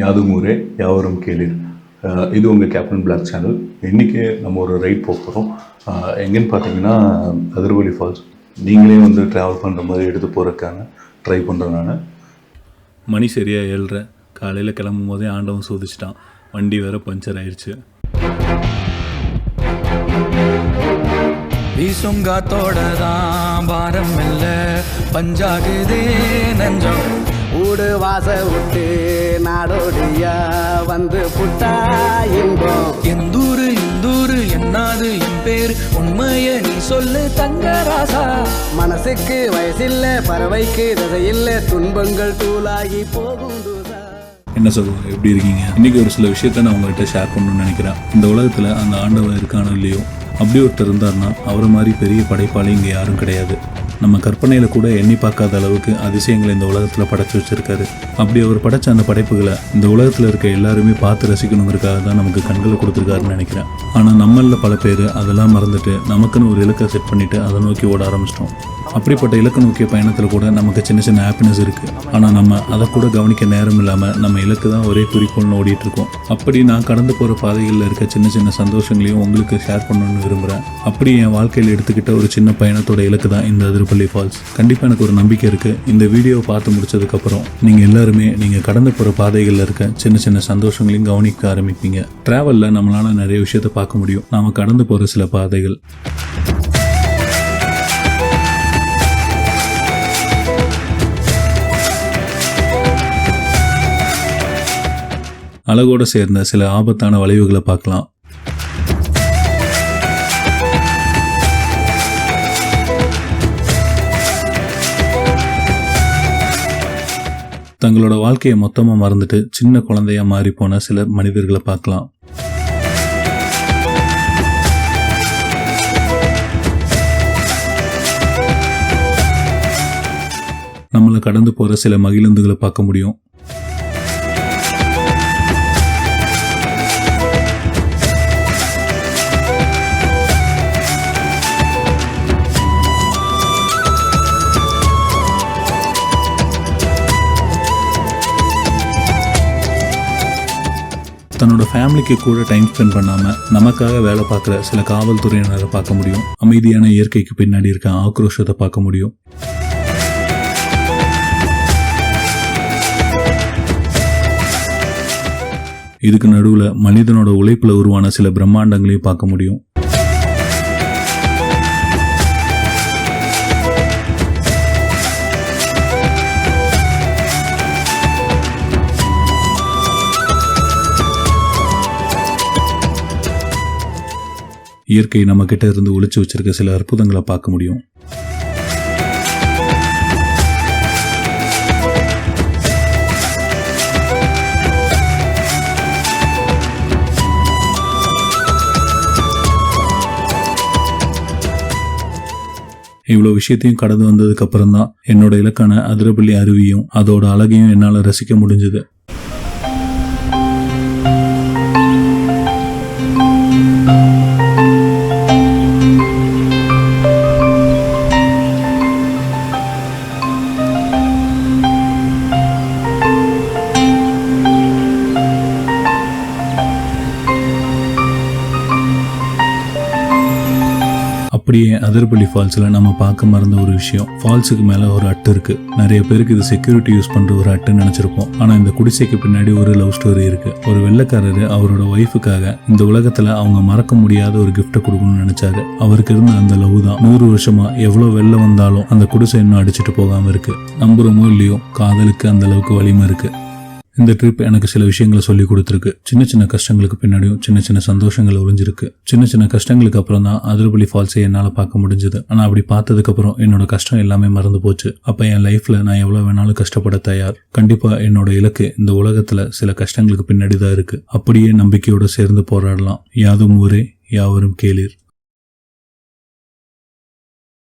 யாதும் ஊரே யாவரும் கேளீர். இது உங்கள் கேப்டன் பிளாக் சேனல். இன்றைக்கி நம்ம ஒரு ரைட் போக போகிறோம். எங்கேன்னு பார்த்தீங்கன்னா அதிரப்பள்ளி ஃபால்ஸ். நீங்களே வந்து ட்ராவல் பண்ணுற மாதிரி எடுத்து போகிறதுக்கான ட்ரை பண்ணுறேன் நான். மணி சரியாக 7:30. காலையில் கிளம்பும் போதே ஆண்டவன் சோதிச்சிட்டான். வண்டி வேறு பஞ்சர் ஆயிடுச்சு. வீசும் காத்தோட தான் பாரம் இல்ல, பஞ்சாகுதே நெஞ்சம். ஊடு வாச விட்டு நாடோடியா வந்து புட்டா இன்பம். எந்தூரு இந்தூரு என்னாது என் பேர், உண்மைய நீ சொல்லு தங்கராசா. மனசுக்கு வயசில்ல, பறவைக்கு தசையில்ல, துன்பங்கள் தூளாகி போகும். என்ன சொல்லுவோம், எப்படி இருக்கீங்க? இன்றைக்கி ஒரு சில விஷயத்த நான் உங்கள்கிட்ட ஷேர் பண்ணணும்னு நினைக்கிறேன். இந்த உலகத்தில் அந்த ஆண்டவன் இருக்கானோ இல்லையோ, அப்படி ஒருத்தர் இருந்தார்னா அவரை மாதிரி பெரிய படைப்பாளி இங்கே யாரும் கிடையாது. நம்ம கற்பனையில் கூட எண்ணி பார்க்காத அளவுக்கு அதிசயங்களை இந்த உலகத்தில் படைச்சி வச்சுருக்காரு. அப்படி அவர் படைச்ச அந்த படைப்புகளை இந்த உலகத்தில் இருக்க எல்லாருமே பார்த்து ரசிக்கணுங்கிறதுக்காக தான் நமக்கு கண்களை கொடுத்துருக்காருன்னு நினைக்கிறேன். ஆனால் நம்மளில் பல பேர் அதெல்லாம் மறந்துட்டு நமக்குன்னு ஒரு இலக்கை செட் பண்ணிவிட்டு அதை நோக்கி ஓட ஆரம்பிச்சிட்டோம். அப்படிப்பட்ட இலக்கு நோக்கிய பயணத்தில் கூட நமக்கு சின்ன சின்ன ஹாப்பினஸ் இருக்குது. ஆனால் நம்ம அதை கூட கவனிக்க நேரம் இல்லாமல் நம்ம இலக்கு தான் ஒரே குறிக்கோள்னு ஓடிட்டுருக்கோம். அப்படி நான் கடந்து போகிற பாதைகளில் இருக்க சின்ன சின்ன சந்தோஷங்களையும் உங்களுக்கு ஷேர் பண்ணணும்னு விரும்புகிறேன். அப்படி என் வாழ்க்கையில் எடுத்துக்கிட்ட ஒரு சின்ன பயணத்தோட இலக்கு தான் இந்த அதிரப்பள்ளி ஃபால்ஸ். கண்டிப்பாக எனக்கு ஒரு நம்பிக்கை இருக்குது, இந்த வீடியோவை பார்த்து முடிச்சதுக்கப்புறம் நீங்கள் எல்லாருமே நீங்கள் கடந்து போகிற பாதைகளில் இருக்க சின்ன சின்ன சந்தோஷங்களையும் கவனிக்க ஆரம்பிப்பீங்க. ட்ராவலில் நம்மளால் நிறைய விஷயத்தை பார்க்க முடியும். நாம் கடந்து போகிற சில பாதைகள். அழகோடு சேர்ந்த சில ஆபத்தான வளைவுகளை பார்க்கலாம். தங்களோட வாழ்க்கையை மொத்தமாக மறந்துட்டு சின்ன குழந்தையா மாறி போன சில மனிதர்களை பார்க்கலாம். நம்மளை கடந்து போகிற சில மகிழுந்துகளை பார்க்க முடியும். தன்னோட ஃபேமிலிக்கு கூட டைம் ஸ்பெண்ட் பண்ணாமல் நமக்காக வேலை பார்க்குற சில காவல்துறையினரை பார்க்க முடியும். அமைதியான இயற்கைக்கு பின்னாடி இருக்க ஆக்ரோஷத்தை பார்க்க முடியும். இதுக்கு நடுவில் மனிதனோட உழைப்பில் உருவான சில பிரம்மாண்டங்களையும் பார்க்க முடியும். இயற்கை நம்ம கிட்ட இருந்து ஒளிச்சு வச்சிருக்க சில அற்புதங்களை பார்க்க முடியும். இவ்வளோ விஷயத்தையும் கடந்து வந்ததுக்கு அப்புறம் தான் என்னோட இலக்கான அதிரப்பள்ளி அருவியும் அதோட அழகையும் என்னால் ரசிக்க முடிஞ்சது. அப்படியே அதிரப்பள்ளி ஃபால்ஸில் நம்ம பார்க்க மறந்த ஒரு விஷயம், ஃபால்ஸுக்கு மேலே ஒரு அட்டு இருக்குது. நிறைய பேருக்கு இது செக்யூரிட்டி யூஸ் பண்ணுற ஒரு அட்டுன்னு நினச்சிருப்போம். ஆனால் இந்த குடிசைக்கு பின்னாடி ஒரு லவ் ஸ்டோரி இருக்குது. ஒரு வெள்ளைக்காரரு அவரோட ஒய்ஃபுக்காக இந்த உலகத்தில் அவங்க மறக்க முடியாத ஒரு கிஃப்ட்டை கொடுக்கணும்னு நினச்சாரு. அவருக்கு இருந்த அந்த லவ் தான் 100 வருஷமா எவ்வளோ வெள்ளம் வந்தாலும் அந்த குடிசை இன்னும் அடிச்சுட்டு போகாமல் இருக்குது. நம்புறோமோ இல்லையோ, காதலுக்கு அந்த அளவுக்கு வலிமை இருக்குது. இந்த ட்ரிப் எனக்கு சில விஷயங்களை சொல்லி கொடுத்துருக்கு. சின்ன சின்ன கஷ்டங்களுக்கு பின்னாடியும் சின்ன சின்ன சந்தோஷங்கள் ஒளிஞ்சிருக்கு. சின்ன சின்ன கஷ்டங்களுக்கு அப்புறம் தான் அதிரப்பள்ளி ஃபால்ஸை என்னால் பார்க்க முடிஞ்சது. ஆனால் அப்படி பார்த்ததுக்கப்புறம் என்னோட கஷ்டம் எல்லாமே மறந்து போச்சு. அப்போ என் லைஃப்பில் நான் எவ்வளோ வேணாலும் கஷ்டப்பட தயார். கண்டிப்பாக என்னோட இலக்கு இந்த உலகத்தில் சில கஷ்டங்களுக்கு பின்னாடி தான் இருக்குது. அப்படியே நம்பிக்கையோடு சேர்ந்து போராடலாம். யாதும் ஊரே யாவரும் கேளீர்.